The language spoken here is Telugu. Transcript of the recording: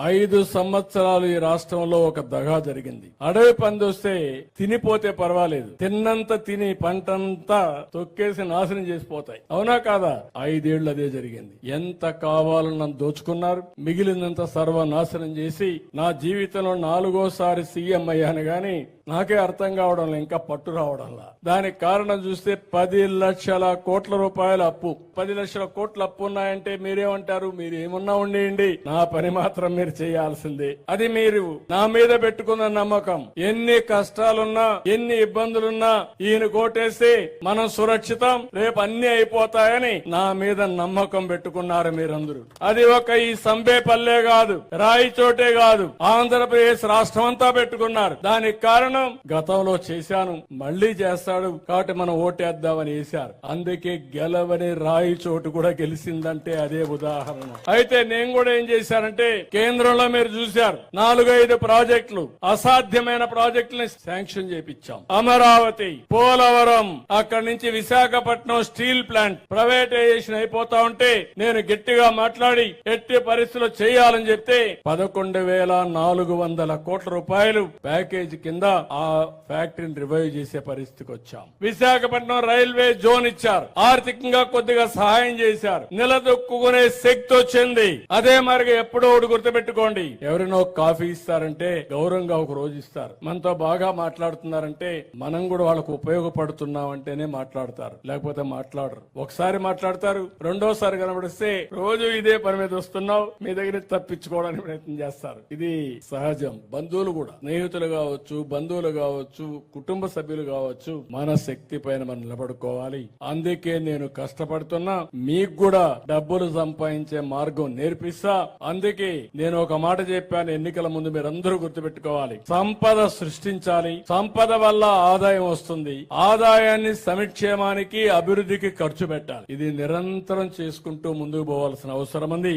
5 సంవత్సరాలు ఈ రాష్ట్రంలో ఒక దగా జరిగింది. అడవి పంది వస్తే తినిపోతే పర్వాలేదు, తిన్నంత తిని పంటంతా తొక్కేసి నాశనం చేసిపోతాయి. అవునా కాదా? 5 ఏళ్లు అదే జరిగింది. ఎంత కావాలన్న దోచుకున్నారు, మిగిలినంత సర్వనాశనం చేసి నా జీవితంలో 4వ సారి సీఎం అయ్యాను గాని నాకే అర్థం కావడంలో, ఇంకా పట్టు రావడంలా. దానికి కారణం చూస్తే 10 లక్షల కోట్ల రూపాయల అప్పు. 10 లక్షల కోట్ల అప్పు ఉన్నాయంటే మీరేమంటారు? మీరు ఏమున్నా ఉండేయండి, నా పని మాత్రం మీరు చేయాల్సిందే. అది మీరు నా మీద పెట్టుకున్న నమ్మకం. ఎన్ని కష్టాలున్నా, ఎన్ని ఇబ్బందులున్నా ఈయన కోటేస్తే మనం సురక్షితం, రేపు అన్ని అయిపోతాయని నా మీద నమ్మకం పెట్టుకున్నారు మీరందరూ. అది ఒక ఈ సంబేపల్లె కాదు, రాయిచోటే కాదు, ఆంధ్రప్రదేశ్ రాష్ట్రం అంతా పెట్టుకున్నారు. దానికి కారణం గతంలో చేశాను, మళ్లీ చేస్తాడు కాబట్టి మనం ఓటేద్దామని వేశారు. అందుకే గెలవని రాయి చోటు కూడా గెలిచిందంటే అదే ఉదాహరణ. అయితే నేను కూడా ఏం చేశానంటే, కేంద్రంలో మీరు చూశారు 4-5 ప్రాజెక్టులు, అసాధ్యమైన ప్రాజెక్టులను శాంక్షన్ చేపించాం. అమరావతి, పోలవరం, అక్కడి నుంచి విశాఖపట్నం స్టీల్ ప్లాంట్ ప్రైవేటైజేషన్ అయిపోతా ఉంటే నేను గట్టిగా మాట్లాడి ఎట్టి పరిస్థితుల్లో చేయాలని చెప్తే 11,400 కోట్ల రూపాయలు ప్యాకేజీ కింద ఆ ఫ్యాక్టరీని రివైవ్ చేసే పరిస్థితికి వచ్చాం. విశాఖపట్నం రైల్వే జోన్ ఇచ్చారు, ఆర్థికంగా కొద్దిగా సహాయం చేశారు, నిలదొక్కునే శక్తి వచ్చింది. అదే మరి ఎప్పుడో ఒకటి గుర్తుపెట్టుకోండి, ఎవరినో కాఫీ ఇస్తారంటే గౌరవంగా ఒక రోజు ఇస్తారు. మనతో బాగా మాట్లాడుతున్నారంటే మనం కూడా వాళ్ళకు ఉపయోగపడుతున్నామంటేనే మాట్లాడతారు, లేకపోతే మాట్లాడరు. ఒకసారి మాట్లాడతారు, రెండోసారి కనబడిస్తే రోజు ఇదే పని మీద వస్తున్నావు, మీ దగ్గర తప్పించుకోవడానికి ప్రయత్నం చేస్తారు. ఇది సహజం. బంధువులు కూడా, స్నేహితులు కావచ్చు, బంధువులు కావచ్చు, కుటుంబ సభ్యులు కావచ్చు, మన శక్తి పైన మనం నిలబడుకోవాలి. అందుకే నేను కష్టపడుతున్నా, మీకు కూడా డబ్బులు సంపాదించే మార్గం నేర్పిస్తా. అందుకే నేను ఒక మాట చెప్పాను ఎన్నికల ముందు, మీరందరూ గుర్తుపెట్టుకోవాలి, సంపద సృష్టించాలి, సంపద వల్ల ఆదాయం వస్తుంది, ఆదాయాన్ని సంక్షేమానికి అభివృద్ధికి ఖర్చు పెట్టాలి. ఇది నిరంతరం చేసుకుంటూ ముందుకు పోవాల్సిన అవసరం ఉంది.